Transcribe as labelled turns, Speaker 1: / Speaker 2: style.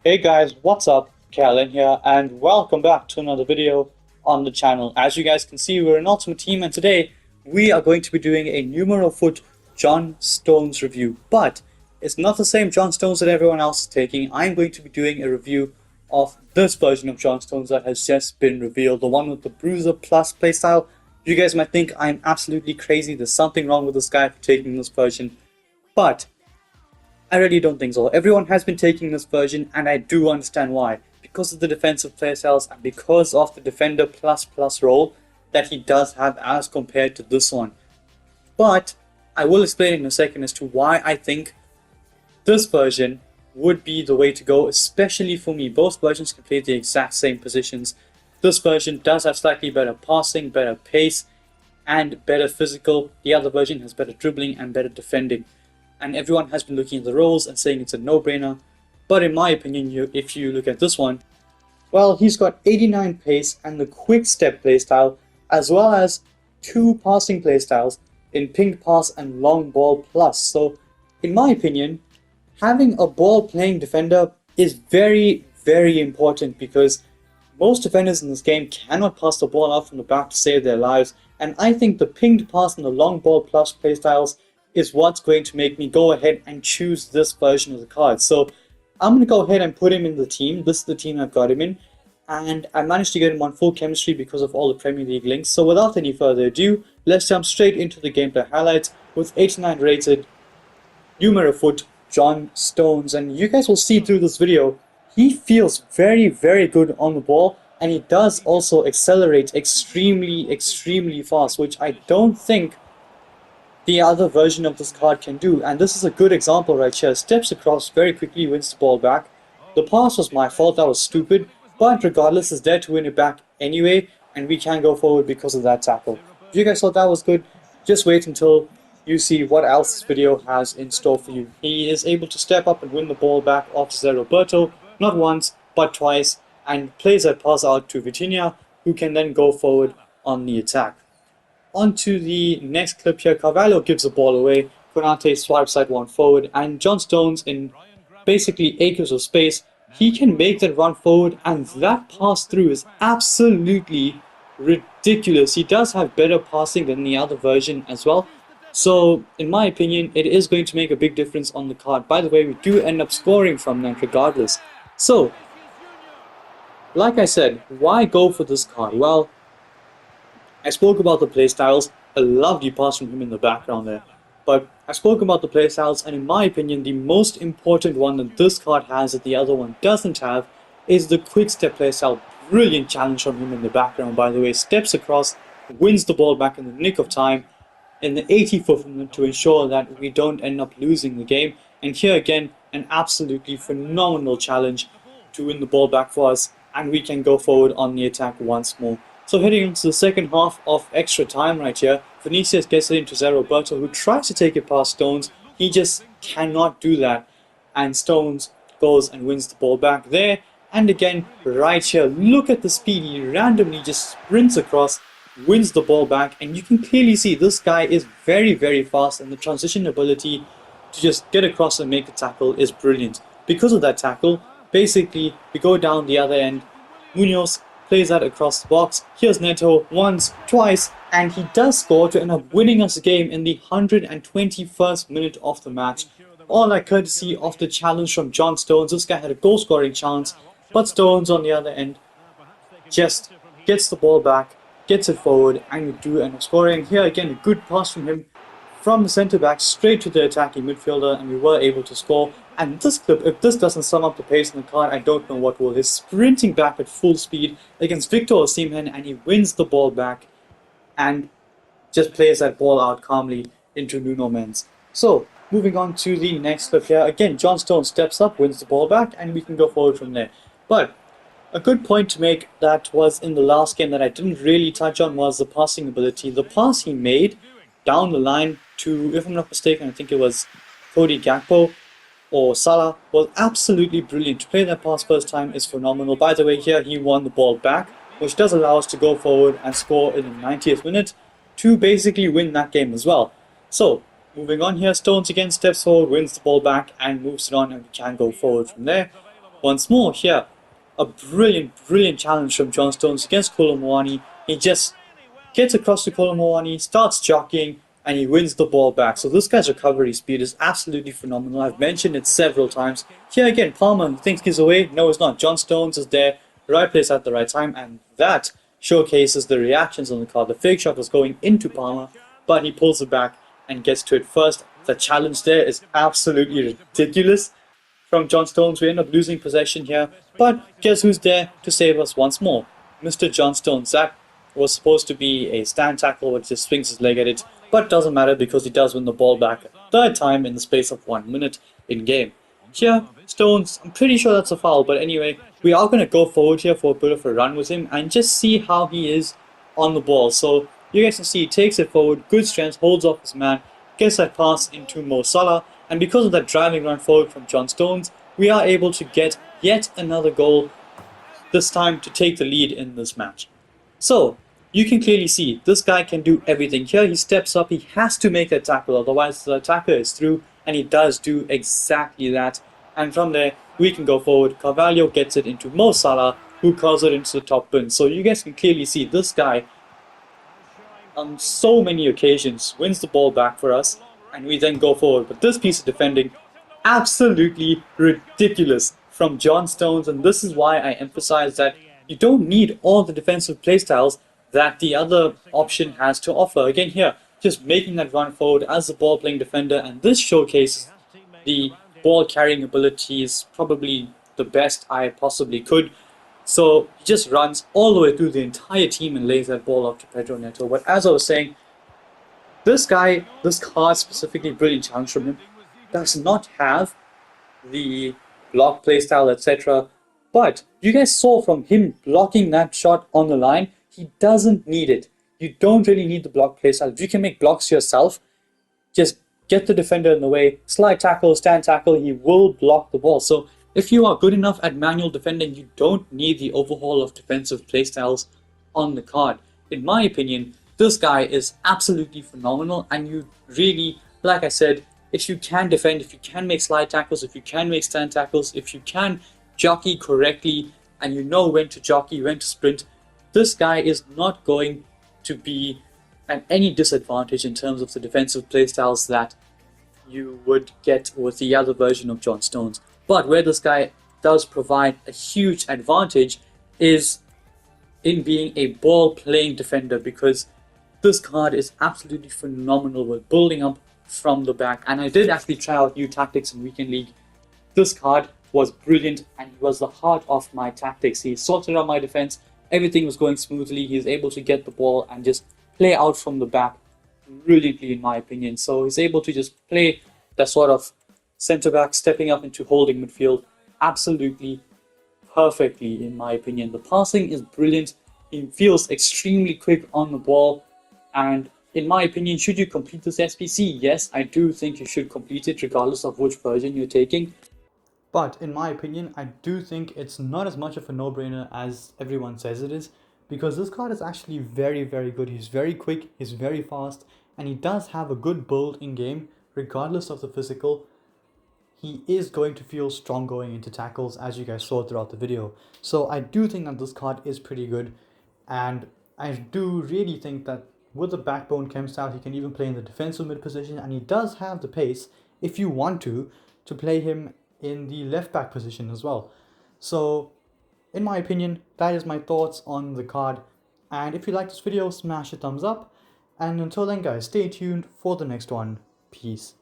Speaker 1: Hey guys, what's up? Callan here, and welcome back to another video on the channel. As you guys can see, we're an Ultimate Team, and today we are going to be doing a Numero Fut John Stones review. But it's not the same John Stones that everyone else is taking. I'm going to be doing a review of this version of John Stones that has just been revealed, the one with the Bruiser Plus playstyle. You guys might think I'm absolutely crazy, there's something wrong with this guy for taking this version, but I really don't think so. Everyone has been taking this version, and I do understand why. Because of the defensive playstyles and because of the Defender plus role that he does have as compared to this one. But I will explain in a second as to why I think this version would be the way to go, especially for me. Both versions can play the exact same positions. This version does have slightly better passing, better pace, and better physical. The other version has better dribbling and better defending. And everyone has been looking at the roles and saying it's a no-brainer. But in my opinion, if you look at this one, well, he's got 89 pace and the quick step playstyle, as well as 2 passing playstyles in ping pass and long ball plus. So, in my opinion, having a ball playing defender is very, very important, because most defenders in this game cannot pass the ball out from the back to save their lives. And I think the pinged pass and the long ball plus playstyles is what's going to make me go ahead and choose this version of the card. So I'm going to go ahead and put him in the team. This is the team I've got him in, and I managed to get him on full chemistry because of all the Premier League links. So without any further ado, let's jump straight into the gameplay highlights with 89 rated Numero Fut John Stones. And you guys will see through this video, he feels very, very good on the ball, and he does also accelerate extremely fast, which I don't think the other version of this card can do. And this is a good example right here. Steps across very quickly, wins the ball back. The pass was my fault, that was stupid, but regardless, is there to win it back anyway, and we can go forward because of that tackle. If you guys thought that was good, just wait until you see what else this video has in store for you. He is able to step up and win the ball back off Zé Roberto, not once, but twice, and plays that pass out to Vitinha, who can then go forward on the attack. On to the next clip here. Carvalho gives the ball away, Konate swipes side one forward, and John Stones, in basically acres of space, he can make that run forward, and that pass through is absolutely ridiculous. He does have better passing than the other version as well. So, in my opinion, it is going to make a big difference on the card. By the way, we do end up scoring from that regardless. So, like I said, why go for this card? Well, I spoke about the playstyles, a lovely pass from him in the background there. But I spoke about the playstyles, and in my opinion, the most important one that this card has that the other one doesn't have is the quick step playstyle. Brilliant challenge from him in the background, by the way. Steps across, wins the ball back in the nick of time, in the 84th minute, to ensure that we don't end up losing the game. And here again, an absolutely phenomenal challenge to win the ball back for us, and we can go forward on the attack once more. So heading into the second half of extra time right here, Vinicius gets it into Zé Roberto, who tries to take it past Stones. He just cannot do that, and Stones goes and wins the ball back there. And again, right here, look at the speed. He randomly just sprints across, wins the ball back, and you can clearly see this guy is very, very fast, and the transition ability to just get across and make a tackle is brilliant. Because of that tackle, basically, we go down the other end. Munoz plays that across the box. Here's Neto once, twice, and he does score to end up winning us the game in the 121st minute of the match. All that courtesy of the challenge from John Stones. This guy had a goal scoring chance, but Stones on the other end just gets the ball back, gets it forward, and we do end up scoring. Here again, a good pass from him from the centre back straight to the attacking midfielder, and we were able to score. And this clip, if this doesn't sum up the pace in the card, I don't know what will. He's sprinting back at full speed against Victor Osimhen, and he wins the ball back and just plays that ball out calmly into Nuno Mendes. So, moving on to the next clip here. Again, John Stones steps up, wins the ball back, and we can go forward from there. But a good point to make that was in the last game that I didn't really touch on was the passing ability. The pass he made down the line to, if I'm not mistaken, I think it was Cody Gakpo or Salah, was absolutely brilliant. To play that pass first time is phenomenal. By the way, here he won the ball back, which does allow us to go forward and score in the 90th minute to basically win that game as well. So, moving on here, Stones again steps forward, wins the ball back and moves it on, and we can go forward from there. once more here. A brilliant challenge from John Stones against Kolomwani. He just gets across to Kolomwani, starts jockeying, and he wins the ball back. So this guy's recovery speed is absolutely phenomenal. I've mentioned it several times. Here again, Palmer thinks he's away. No, he's not. John Stones is there, right place at the right time, and that showcases the reactions on the card. The fake shot was going into Palmer, but he pulls it back and gets to it first. The challenge there is absolutely ridiculous from John Stones. We end up losing possession here, but guess who's there to save us once more? Mr. John Stones. That was supposed to be a stand tackle, but just swings his leg at it, but doesn't matter because he does win the ball back a third time in the space of 1 minute in game. Here, Stones, I'm pretty sure that's a foul, but anyway, we are going to go forward here for a bit of a run with him and just see how he is on the ball. So you guys can see he takes it forward, good strength, holds off his man, gets that pass into Mo Salah, and because of that driving run forward from John Stones, we are able to get yet another goal, this time to take the lead in this match. So you can clearly see this guy can do everything. Here he steps up, he has to make that tackle, otherwise the attacker is through, and he does do exactly that. And from there, we can go forward. Carvalho gets it into Mo Salah, who curls it into the top bin. So you guys can clearly see this guy, on so many occasions, wins the ball back for us, and we then go forward. But this piece of defending, absolutely ridiculous from John Stones, and this is why I emphasize that you don't need all the defensive playstyles that the other option has to offer. Again here, just making that run forward as a ball playing defender, and this showcases the ball carrying ability is probably the best I possibly could. So he just runs all the way through the entire team and lays that ball up to Pedro Neto. But as I was saying, this guy, this card specifically, brilliant challenge from him, does not have the block playstyle, etc. But you guys saw from him blocking that shot on the line, he doesn't need it. You don't really need the block playstyle. If you can make blocks yourself, just get the defender in the way, slide tackle, stand tackle, he will block the ball. So if you are good enough at manual defending, you don't need the overhaul of defensive playstyles on the card. In my opinion, this guy is absolutely phenomenal, and you really, like I said, if you can defend, if you can make slide tackles, if you can make stand tackles, if you can jockey correctly, and you know when to jockey, when to sprint, this guy is not going to be at any disadvantage in terms of the defensive playstyles that you would get with the other version of John Stones. But where this guy does provide a huge advantage is in being a ball-playing defender, because this card is absolutely phenomenal with building up from the back. And I did actually try out new tactics in Weekend League. This card was brilliant, and he was the heart of my tactics. He sorted out my defense, everything was going smoothly, he was able to get the ball and just play out from the back brilliantly in my opinion. So he's able to just play that sort of centre back stepping up into holding midfield absolutely perfectly in my opinion. The passing is brilliant, he feels extremely quick on the ball, and in my opinion, should you complete this SPC? Yes, I do think you should complete it regardless of which version you're taking. But in my opinion, I do think it's not as much of a no-brainer as everyone says it is, because this card is actually very good. He's very quick, he's very fast, and he does have a good build in game regardless of the physical. He is going to feel strong going into tackles, as you guys saw throughout the video. So I do think that this card is pretty good, and I do really think that with the backbone chem style, he can even play in the defensive mid position, and he does have the pace, if you want to play him in the left back position as well. So in my opinion, that is my thoughts on the card, and if you like this video, smash a thumbs up, and until then guys, stay tuned for the next one. Peace.